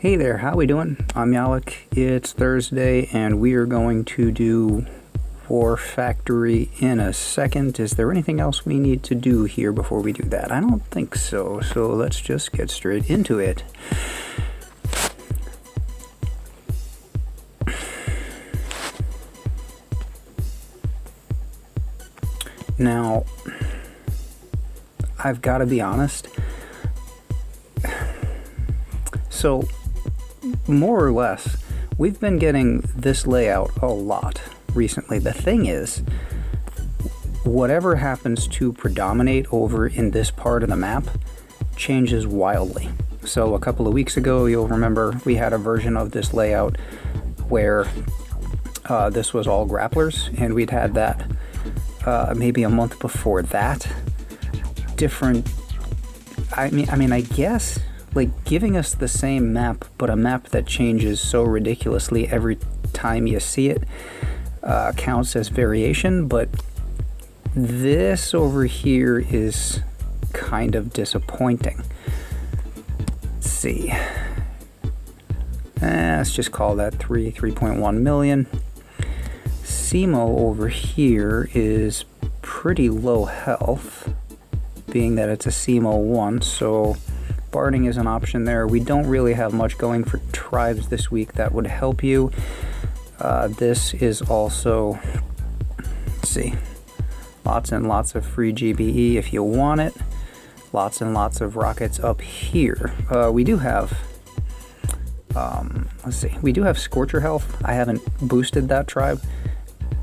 Hey there, how we doing? I'm Yalik. It's Thursday, and we are going to do War Factory in a second. Is there anything else we need to do here before we do that? I don't think so, so let's just get straight into it. Now, I've got to be honest. So, more or less, we've been getting this layout a lot recently. The thing is, whatever happens to predominate over in this part of the map changes wildly. So a couple of weeks ago, you'll remember we had a version of this layout where this was all grapplers, and we'd had that maybe a month before that. Different, I mean, I guess, like, giving us the same map, but a map that changes so ridiculously every time you see it counts as variation, but this over here is kind of disappointing. Let's see. Let's just call that 3.1 million. SEMO over here is pretty low health, being that it's a SEMO 1, so barding is an option there. We don't really have much going for tribes this week that would help you. This is also, let's see, lots and lots of free GBE if you want it. Lots and lots of rockets up here. We do have, let's see, we do have Scorcher health. I haven't boosted that tribe.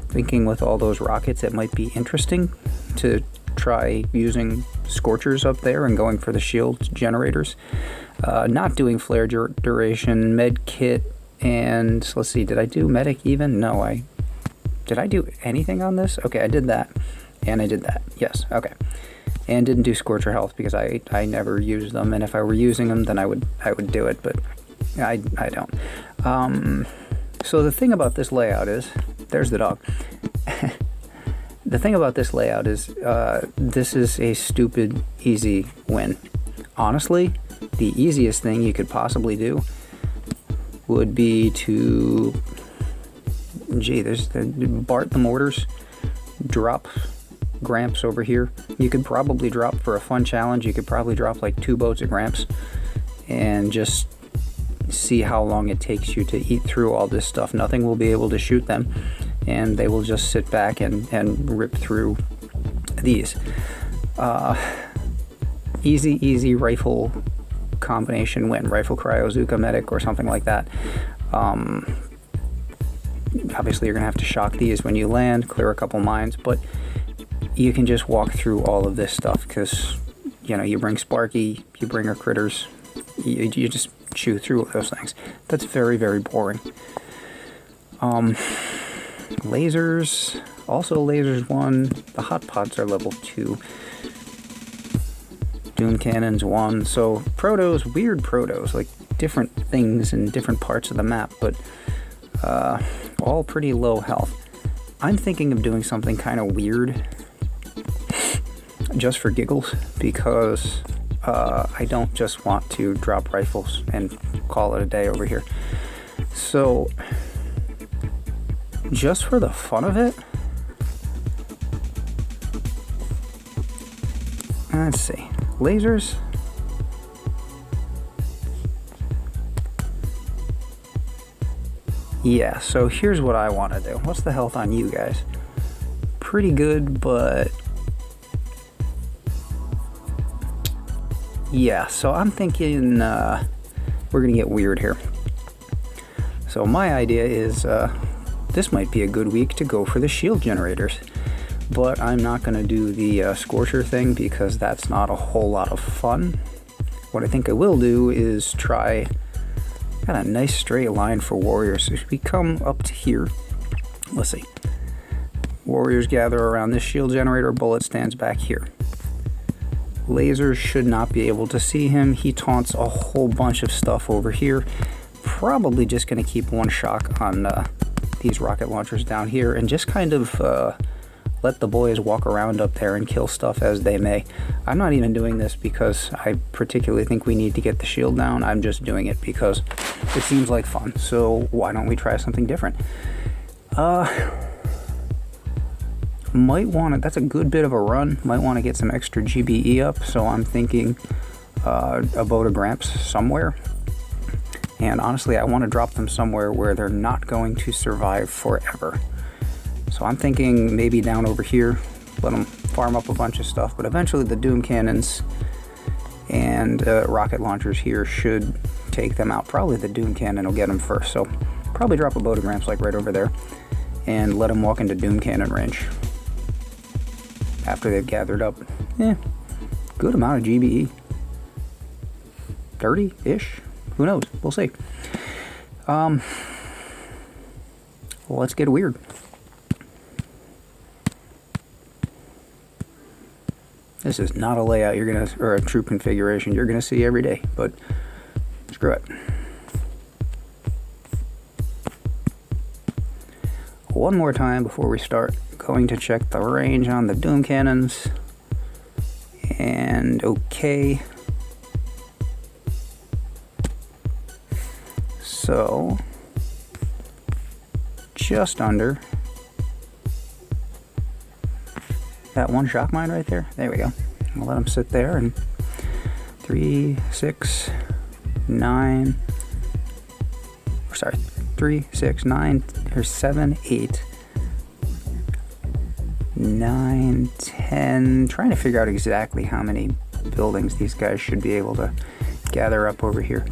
Thinking with all those rockets it might be interesting to try using Scorchers up there and going for the shield generators. Not doing flare duration, med kit, and let's see, did I do medic even? No, did I do anything on this? Okay, I did that, and I did that, yes, okay. And didn't do Scorcher health because I never use them, and if I were using them then I would do it, but I don't. So the thing about this layout is, there's the dog. The thing about this layout is this is a stupid easy win. Honestly, the easiest thing you could possibly do would be to, there's Bart the mortars, drop Gramps over here. You could probably drop, for a fun challenge, you could probably drop like 2 boats of Gramps and just see how long it takes you to eat through all this stuff. Nothing will be able to shoot them, and they will just sit back and rip through these. Easy rifle combination win. Rifle Cryozuka Medic or something like that. Obviously you're going to have to shock these when you land, clear a couple mines, but you can just walk through all of this stuff because, you know, you bring Sparky, you bring her critters, you just chew through those things. That's very, very boring. Lasers, also lasers 1. The hot pots are level 2. Doom cannons 1. So protos, weird protos, like different things in different parts of the map, but all pretty low health. I'm thinking of doing something kind of weird just for giggles, because I don't just want to drop rifles and call it a day over here. So just for the fun of it, let's see, lasers. Yeah, so here's what I want to do. What's the health on you guys? Pretty good, but yeah, so I'm thinking we're gonna get weird here. So my idea is this might be a good week to go for the shield generators, but I'm not gonna do the Scorcher thing because that's not a whole lot of fun. What I think I will do is try, got a nice straight line for warriors. So if we come up to here, let's see, warriors gather around this shield generator, bullet stands back here. Lasers should not be able to see him. He taunts a whole bunch of stuff over here. Probably just going to keep one shock on these rocket launchers down here and just kind of let the boys walk around up there and kill stuff as they may. I'm not even doing this because I particularly think we need to get the shield down. I'm just doing it because it seems like fun. So why don't we try something different? Might want to, that's a good bit of a run. Might want to get some extra GBE up. So I'm thinking a boat of Gramps somewhere. And honestly, I want to drop them somewhere where they're not going to survive forever. So I'm thinking maybe down over here, let them farm up a bunch of stuff, but eventually the Doom Cannons and rocket launchers here should take them out. Probably the Doom Cannon will get them first, so probably drop a boat of Gramps like right over there and let them walk into Doom Cannon range after they've gathered up, good amount of GBE. 30-ish? Who knows? We'll see. Well, let's get weird. This is not a layout you're gonna, or a troop configuration you're gonna see every day, but screw it. One more time before we start, going to check the range on the Doom Cannons. And okay. So, just under that one shock mine right there. There we go. I'll let them sit there, and 3, 6, 9, sorry, 3, 6, 9, or 7, 8, 9, 10. Trying to figure out exactly how many buildings these guys should be able to gather up over here.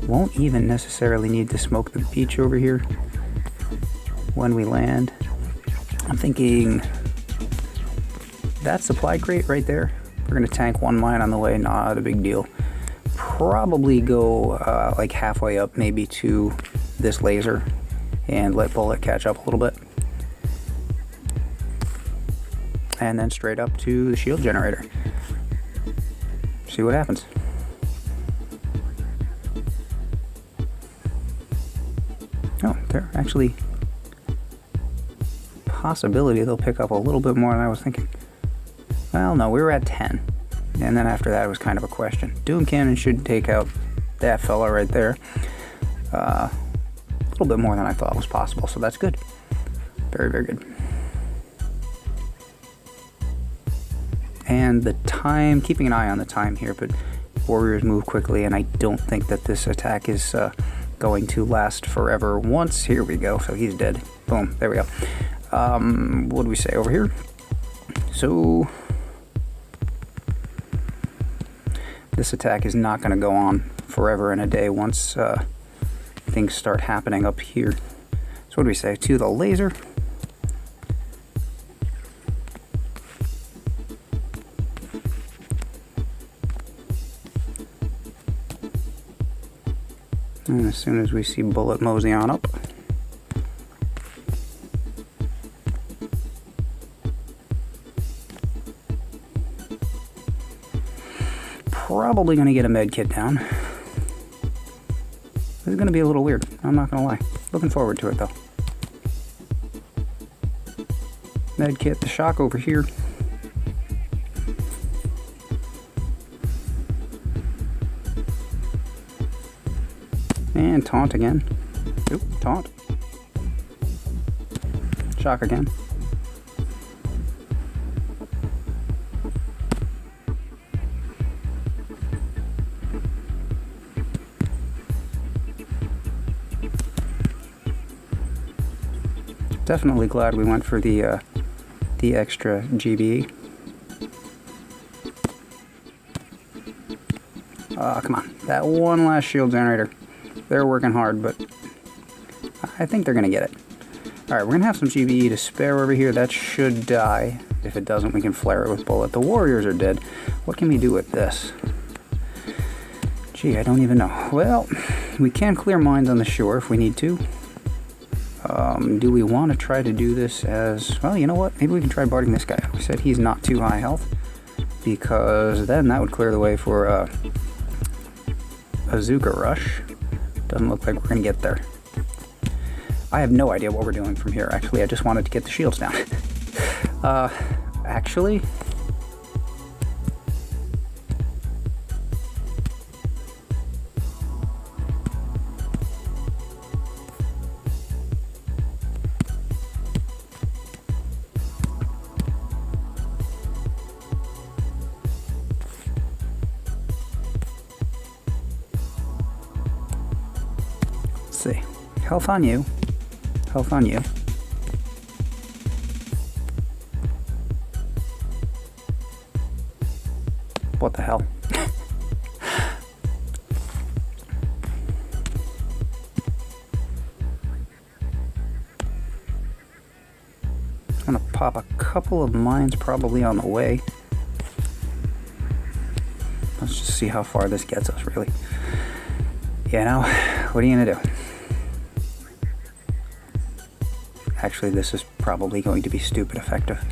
Won't even necessarily need to smoke the beach over here when we land. I'm thinking that supply crate right there, we're gonna tank one mine on the way, not a big deal. Probably go like halfway up maybe to this laser and let Bullet catch up a little bit. And then straight up to the shield generator. See what happens. Oh, they're actually, possibility they'll pick up a little bit more than I was thinking. Well, no, we were at 10. And then after that, it was kind of a question. Doom Cannon should take out that fella right there. A little bit more than I thought was possible, so that's good. Very, very good. And the time, keeping an eye on the time here, but warriors move quickly, and I don't think that this attack is going to last forever. Once, here we go, so he's dead. Boom, there we go. What do we say over here? So, this attack is not going to go on forever and a day once things start happening up here. So what do we say? To the laser. And as soon as we see Bullet mosey on up. Probably going to get a med kit down. This is going to be a little weird, I'm not going to lie. Looking forward to it though. Med kit, the shock over here. And taunt again. Oop, taunt. Shock again. Definitely glad we went for the extra GBE. Come on, that one last shield generator. They're working hard, but I think they're gonna get it. Alright, we're gonna have some GBE to spare over here. That should die. If it doesn't, we can flare it with Bullet. The warriors are dead. What can we do with this? Gee, I don't even know. Well, we can clear mines on the shore if we need to. Do we want to try to do this as... Well, you know what? Maybe we can try barding this guy. We said he's not too high health, because then that would clear the way for a Zuka rush. Doesn't look like we're going to get there. I have no idea what we're doing from here, actually. I just wanted to get the shields down. Actually, let's see. Health on you. Health on you. What the hell? I'm gonna pop a couple of mines probably on the way. Let's just see how far this gets us, really. You know, what are you gonna do? Actually, this is probably going to be stupid effective.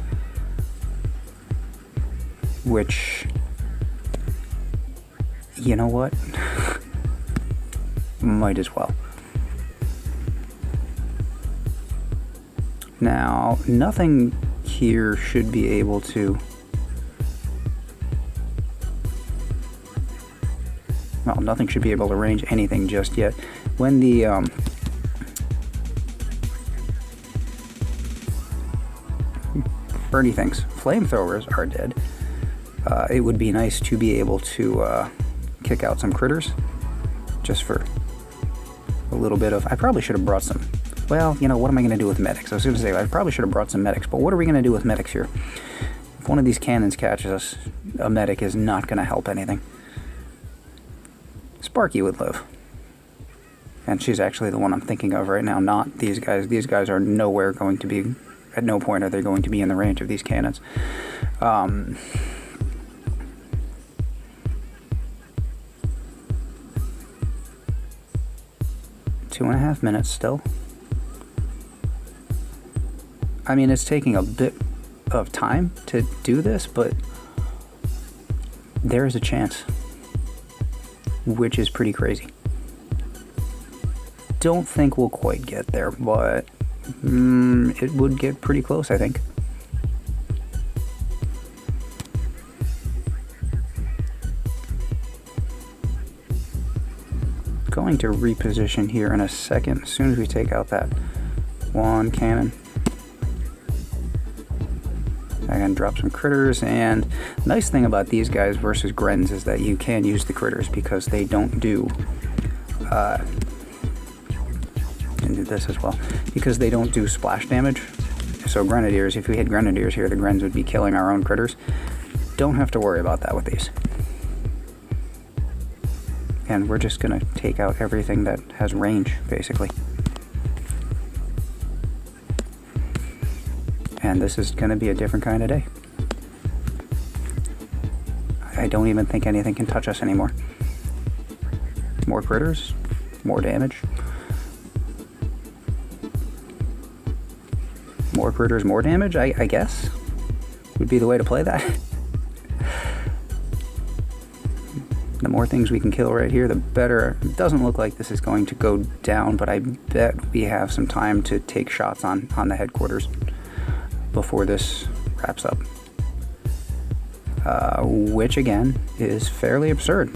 Which, you know what? Might as well. Now, nothing here should be able to... Well, nothing should be able to range anything just yet. When the... Birdie thinks flamethrowers are dead. It would be nice to be able to kick out some critters, just for a little bit of... I probably should have brought some... Well, you know, what am I going to do with medics? I was going to say, I probably should have brought some medics, but what are we going to do with medics here? If one of these cannons catches us, a medic is not going to help anything. Sparky would live. And she's actually the one I'm thinking of right now, not these guys. These guys are nowhere going to be... At no point are they going to be in the range of these cannons. 2.5 minutes still. I mean, it's taking a bit of time to do this, but there is a chance, which is pretty crazy. Don't think we'll quite get there, but it would get pretty close, I think. Going to reposition here in a second as soon as we take out that one cannon. I can drop some critters, and the nice thing about these guys versus Grens is that you can use the critters because they don't do and do this as well, because they don't do splash damage. So Grenadiers, if we had Grenadiers here, the Grens would be killing our own critters. Don't have to worry about that with these. And we're just gonna take out everything that has range, basically. And this is gonna be a different kind of day. I don't even think anything can touch us anymore. More critters, more damage. More critters, more damage, I guess, would be the way to play that. The more things we can kill right here, the better. It doesn't look like this is going to go down, but I bet we have some time to take shots on the headquarters before this wraps up. Which, again, is fairly absurd.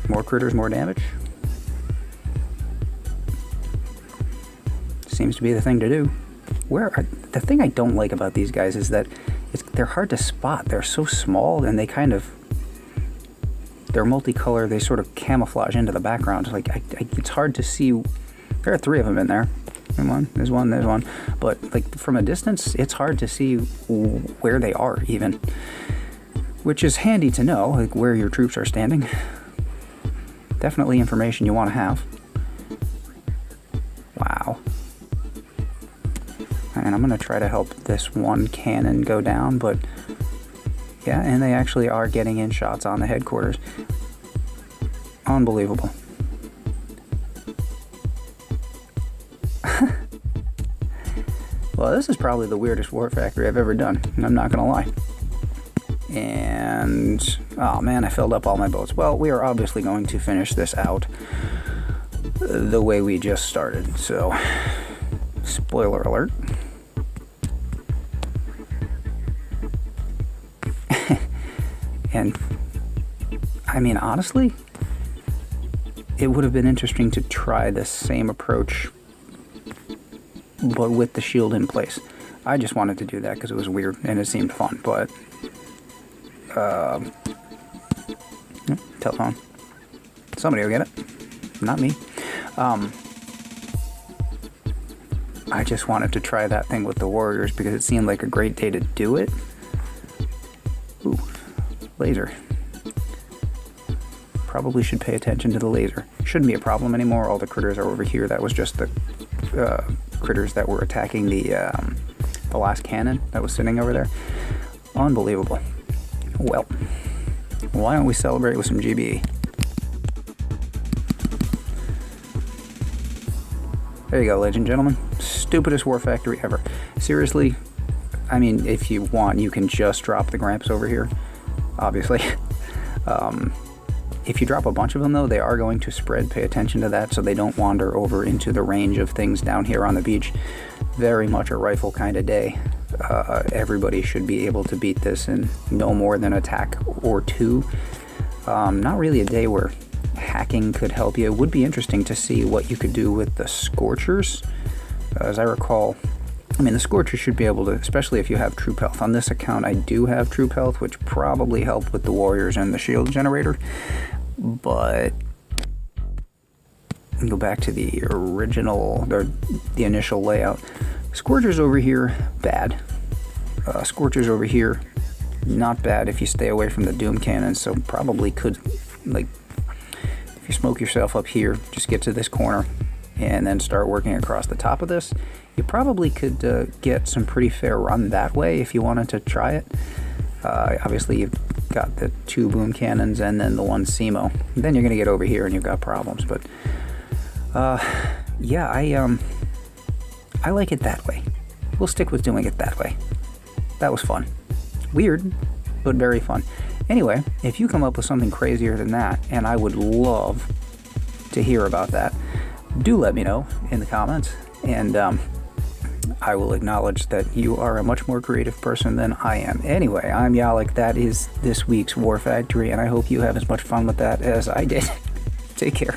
More critters, more damage. Seems to be the thing to do. The thing I don't like about these guys is that they're hard to spot. They're so small, and they're multicolored. They sort of camouflage into the background. Like it's hard to see. There are 3 of them in there. There's one. But like from a distance, it's hard to see where they are even. Which is handy to know, like where your troops are standing. Definitely information you want to have. Wow. And I'm going to try to help this one cannon go down, but yeah, and they actually are getting in shots on the headquarters. Unbelievable. Well, this is probably the weirdest war factory I've ever done, I'm not going to lie. And, oh man, I filled up all my boats. Well, we are obviously going to finish this out the way we just started, so spoiler alert. And I mean, honestly, it would have been interesting to try the same approach, but with the shield in place. I just wanted to do that because it was weird and it seemed fun, but telephone. Somebody will get it. Not me. I just wanted to try that thing with the Warriors because it seemed like a great day to do it. Ooh, laser. Probably should pay attention to the laser. Shouldn't be a problem anymore. All the critters are over here. That was just the critters that were attacking the last cannon that was sitting over there. Unbelievable. Well, why don't we celebrate with some GBE? There you go, ladies and gentlemen. Stupidest war factory ever. Seriously, I mean, if you want, you can just drop the Gramps over here, obviously. If you drop a bunch of them, though, they are going to spread. Pay attention to that so they don't wander over into the range of things down here on the beach. Very much a rifle kind of day. Everybody should be able to beat this in no more than a tack or two. Not really a day where hacking could help you. It would be interesting to see what you could do with the Scorchers. As I recall, I mean, the Scorchers should be able to, especially if you have troop health. On this account, I do have troop health, which probably helped with the Warriors and the shield generator. But go back to the original, the initial layout. Scorchers over here, bad. Scorchers over here, not bad if you stay away from the Doom Cannons. So probably could, like, if you smoke yourself up here, just get to this corner and then start working across the top of this. You probably could get some pretty fair run that way if you wanted to try it. Obviously, you've got the 2 boom cannons and then the 1 SEMO. Then you're going to get over here and you've got problems. But yeah, I like it that way. We'll stick with doing it that way. That was fun. Weird, but very fun. Anyway, if you come up with something crazier than that, and I would love to hear about that, do let me know in the comments, and I will acknowledge that you are a much more creative person than I am. Anyway, I'm Yalik. That is this week's War Factory, and I hope you have as much fun with that as I did. Take care.